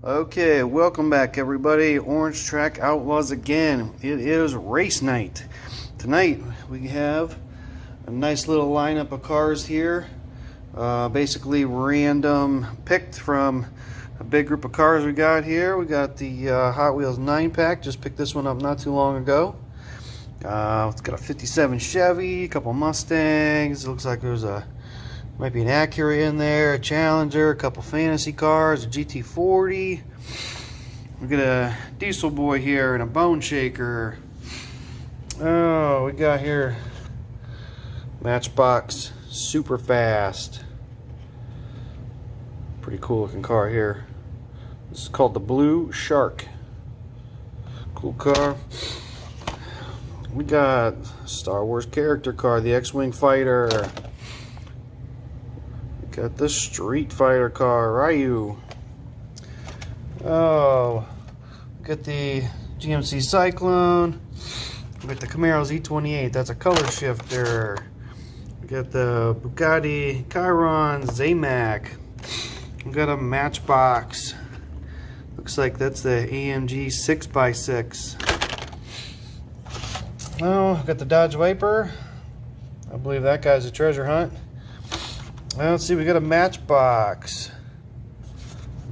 Okay, welcome back everybody. Orange Track Outlaws again. It is race night. Tonight we have a nice little lineup of cars here. Basically random picked from a big group of cars we got here. We got the Hot Wheels 9-pack. Just picked this one up not too long ago. It's got a 57 Chevy, a couple Mustangs. It looks like there's might be an Acura in there, a Challenger, a couple fantasy cars, a GT40. We got a Diesel Boy here and a Bone Shaker. Oh, we got here Matchbox Super Fast. Pretty cool looking car here. This is called the Blue Shark. Cool car. We got Star Wars character car, the X-Wing Fighter. Got the Street Fighter car, Ryu. Oh, got the GMC Cyclone. We got the Camaro Z28, that's a color shifter. We got the Bugatti Chiron Zamac. We got a Matchbox. Looks like that's the AMG 6x6. Oh, got the Dodge Viper. I believe that guy's a treasure hunt. Let's see, we got a Matchbox.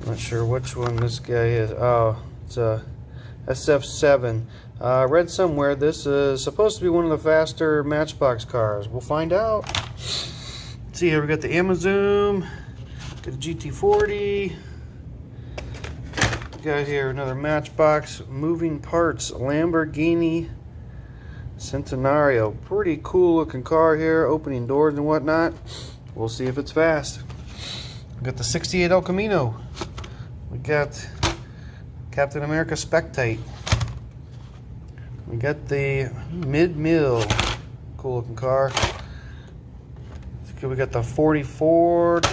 Not sure which one this guy is. Oh, it's a SF7. Read somewhere this is supposed to be one of the faster Matchbox cars. We'll find out. Let's see here, we got the Amazon, got the GT40. We got here another Matchbox moving parts, Lamborghini Centenario. Pretty cool looking car here, opening doors and whatnot. We'll see if it's fast. We got the 68 El Camino. We got Captain America Spectate. We got the Mid-Mill. Cool looking car. We got the 40 Ford.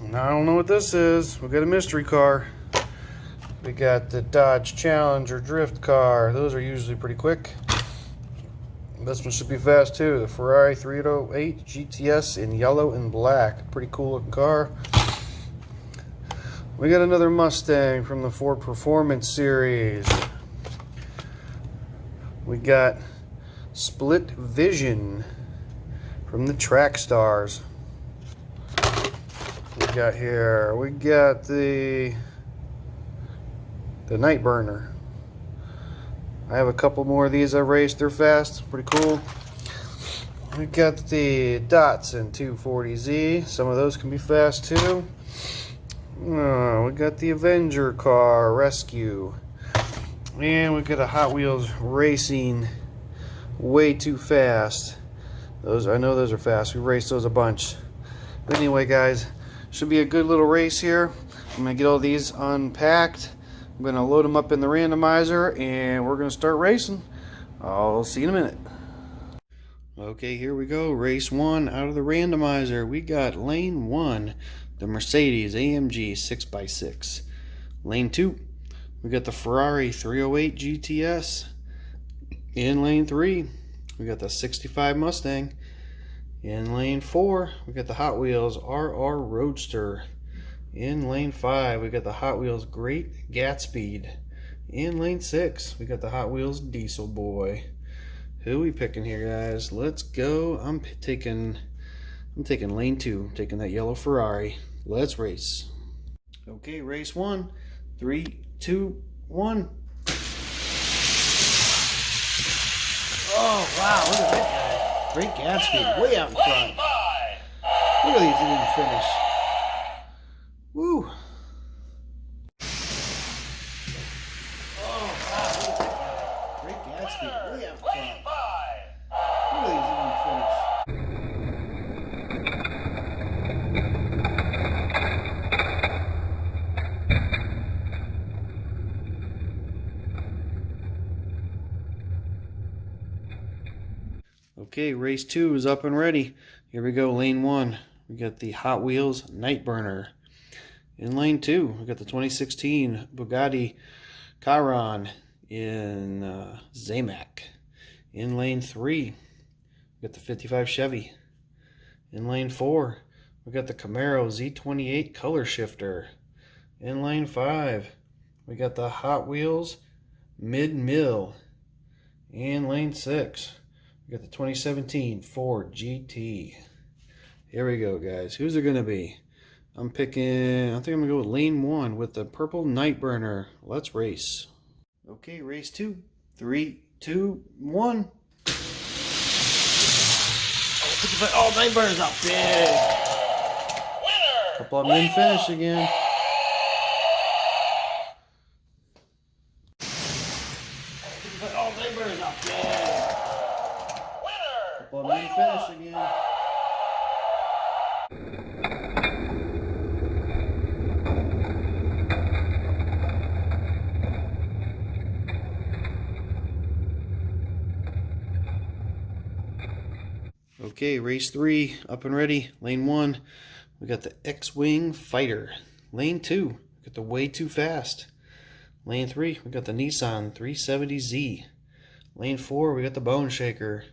And I don't know what this is. We got a mystery car. We got the Dodge Challenger drift car. Those are usually pretty quick. This one should be fast too. The Ferrari 308 GTS in yellow and black. Pretty cool looking car. We got another Mustang from the Ford Performance series. We got Split Vision from the Track Stars. We got here, we got the Night Burner. I have a couple more of these I raced. They're fast, pretty cool. We got the Datsun 240Z. Some of those can be fast too. We got the Avenger car Rescue. And we got a Hot Wheels Racing Way Too Fast. Those, I know those are fast. We raced those a bunch. But anyway, guys, should be a good little race here. I'm gonna get all these unpacked. I'm going to load them up in the randomizer and we're going to start racing. I'll see you in a minute. Okay, here we go. Race 1 out of the randomizer. We got lane 1, the Mercedes AMG 6x6. Lane 2, we got the Ferrari 308 GTS. In lane 3, we got the 65 Mustang. In lane 4, we got the Hot Wheels RR Roadster. In lane 5, we got the Hot Wheels Great Gatsby. In lane 6, we got the Hot Wheels Diesel Boy. Who we picking here, guys? Let's go. I'm taking lane 2, taking that yellow Ferrari. Let's race. Okay, race 1. 3, 2, 1. Oh wow, look at that guy. Great Gatsby, way out in front. Look at these, he didn't finish. Woo! Oh, wow, look at that guy. Great Gatsby, way out in front. Look at these, Okay, race 2 is up and ready. Here we go, lane 1. We got the Hot Wheels Night Burner. In lane 2, we got the 2016 Bugatti Chiron in Zamac. In lane 3, we got the 55 Chevy. In lane 4, we got the Camaro Z28 color shifter. In lane 5, we got the Hot Wheels Mid-Mill. In lane 6, we got the 2017 Ford GT. Here we go, guys. Who's it going to be? I think I'm going to go with lane 1 with the purple Nightburner. Let's race. Okay, race 2. 3, 2, 1. Oh, Nightburner's up big. Winner! Couple of them didn't finish again. Oh, Nightburner's up big. Winner! Couple of them didn't finish again. Okay, race 3, up and ready. Lane 1, we got the X-Wing Fighter. Lane 2, we got the Way Too Fast. Lane 3, we got the Nissan 370Z. Lane 4, we got the Bone Shaker.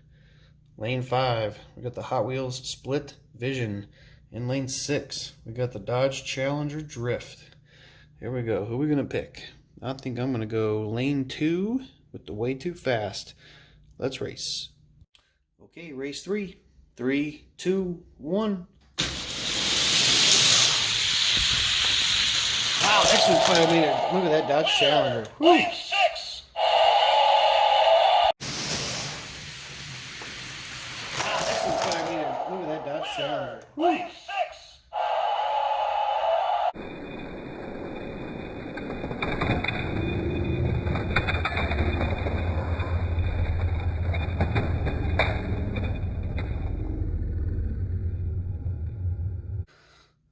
Lane 5, we got the Hot Wheels Split Vision. In lane 6, we got the Dodge Challenger Drift. Here we go. Who are we going to pick? I think I'm going to go lane 2 with the Way Too Fast. Let's race. Okay, race 3. 3, 2, 1. Wow, excellent 5 meter. Look at that Dodge Challenger. Woo. Lane 6. Wow, excellent 5 meter. Look at that Dodge Challenger. Lane 6.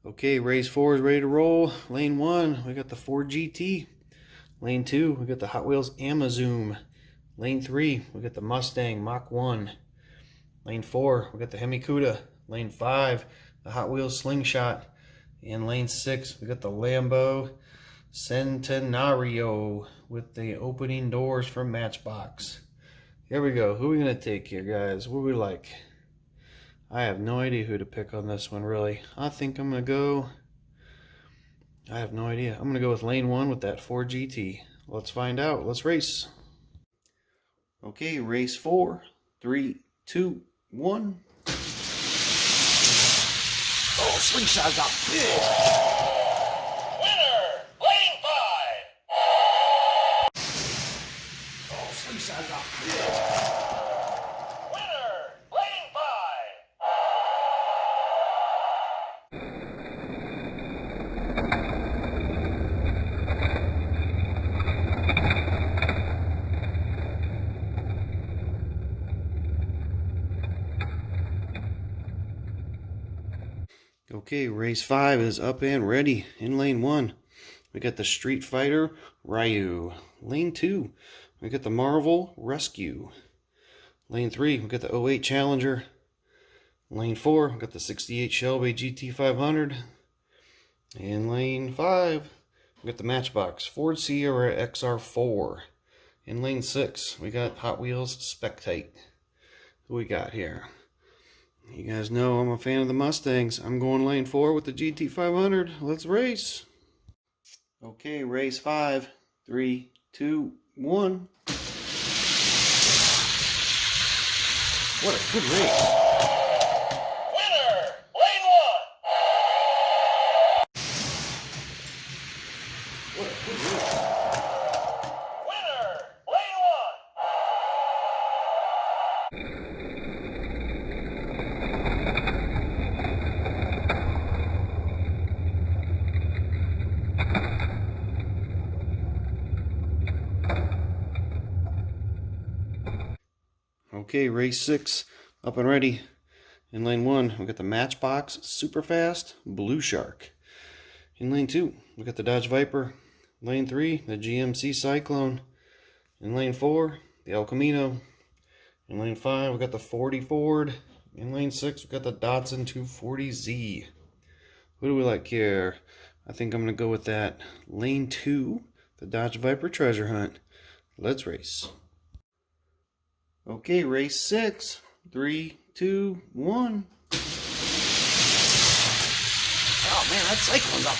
Okay, race 4 is ready to roll. Lane 1, we got the Ford GT. Lane 2, we got the Hot Wheels Amazoom. Lane 3, we got the Mustang Mach 1. Lane 4, we got the Hemi Cuda. Lane 5, the Hot Wheels Slingshot. In lane 6, we got the Lambo Centenario with the opening doors from Matchbox. Here we go. Who are we going to take here, guys? What do we like? I have no idea who to pick on this one, really. I think I'm going to go... I have no idea. I'm going to go with lane 1 with that Ford GT. Let's find out. Let's race. Okay, race 4. 3, 2, 1. Oh, Slingshot got big. Winner, lane 5. Oh, Slingshot got big. Winner, lane 5. Okay, race 5 is up and ready. In lane 1, we got the Street Fighter Ryu. Lane 2, we got the Marvel Rescue. Lane 3, we got the 08 Challenger. Lane 4, we got the 68 Shelby GT500. In lane 5, we got the Matchbox Ford Sierra XR4. In lane 6, we got Hot Wheels Spectate. Who we got here? You guys know I'm a fan of the Mustangs. I'm going lane 4 with the GT500. Let's race. Okay, race 5. 3, 2, 1. What a good race. Winner, lane 1. What a good race. Winner, lane 1. Okay, race 6, up and ready. In lane 1, we got the Matchbox Superfast Blue Shark. In lane 2, we got the Dodge Viper. Lane 3, the GMC Cyclone. In lane 4, the El Camino. In lane 5, we got the 40 Ford. In lane 6, we got the Datsun 240Z. Who do we like here? I think I'm going to go with that lane 2, the Dodge Viper Treasure Hunt. Let's race. Okay, race 6. 3, 2, 1. Oh man, that Cyclone's up.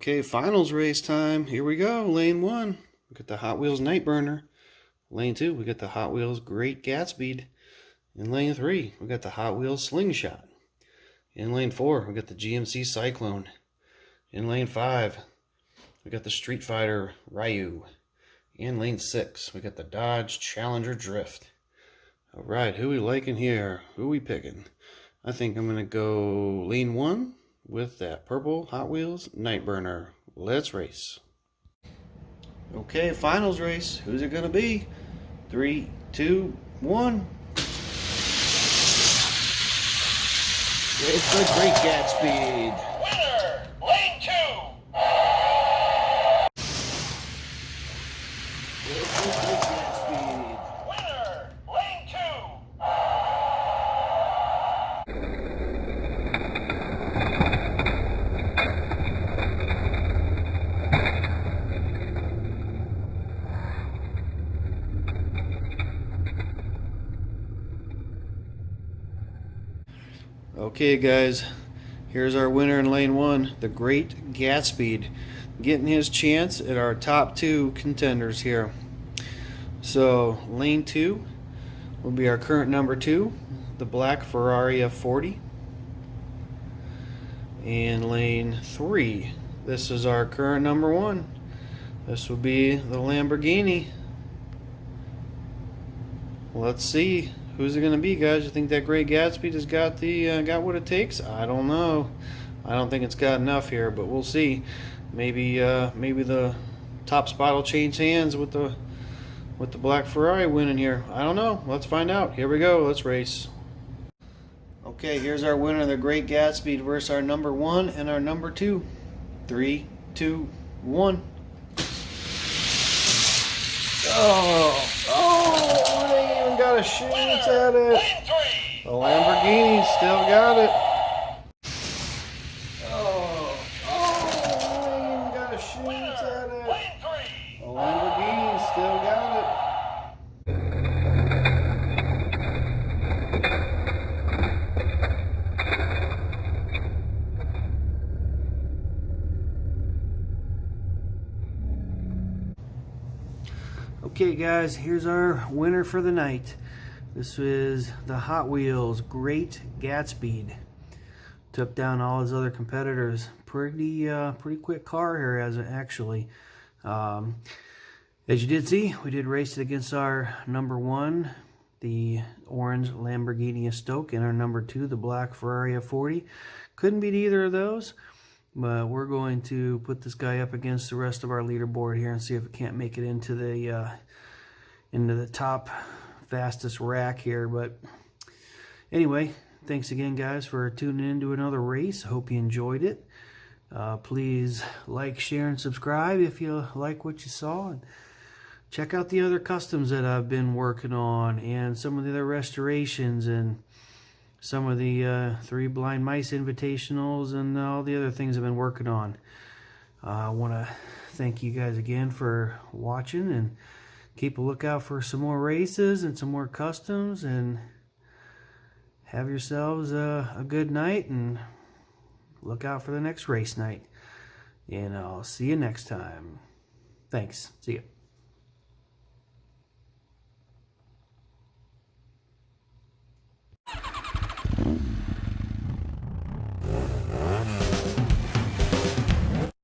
Okay, finals race time. Here we go. Lane 1, we got the Hot Wheels Nightburner. Lane 2, we got the Hot Wheels Great Gatsby. In lane 3, we got the Hot Wheels Slingshot. In lane 4, we got the GMC Cyclone. In lane 5, we got the Street Fighter Ryu. In lane 6, we got the Dodge Challenger Drift. All right, who we liking here? Who we picking? I think I'm gonna go lane 1 with that purple Hot Wheels Nightburner. Let's race. Okay, finals race. Who's it gonna be? 3, 2, 1. It's the Great Gatsby. Winner, lane 2. It's the Great Gatsby. Winner, lane 2. Okay, guys, here's our winner in lane 1, the Great Gatsby, getting his chance at our top 2 contenders here. So lane 2 will be our current number 2, the black Ferrari F40. And lane 3, this is our current number 1. This will be the Lamborghini. Let's see. Who's it going to be, guys? You think that Great Gatsby has got got what it takes? I don't know. I don't think it's got enough here, but we'll see. Maybe the top spot will change hands with the black Ferrari winning here. I don't know. Let's find out. Here we go. Let's race. Okay, here's our winner, the Great Gatsby, versus our number 1 and our number 2. 3, 2, 1. Oh, they even got a chance at it. Lane 3. The Lamborghini still got it. Oh, they even got a chance at it. Lane 3. The Lamborghini still got it. Okay, guys, here's our winner for the night. This is the Hot Wheels Great Gatsby. Took down all his other competitors. Pretty quick car here, actually. As you did see, we did race it against our number 1, the orange Lamborghini Estoque, and our number 2, the black Ferrari F40. Couldn't beat either of those. But we're going to put this guy up against the rest of our leaderboard here and see if it can't make it into the top fastest rack here. But anyway, thanks again, guys, for tuning in to another race. Hope you enjoyed it. Please like, share, and subscribe if you like what you saw. And check out the other customs that I've been working on and some of the other restorations and some of the 3 Blind Mice Invitationals and all the other things I've been working on. I want to thank you guys again for watching, and keep a lookout for some more races and some more customs, and have yourselves a good night, and look out for the next race night. And I'll see you next time. Thanks. See ya.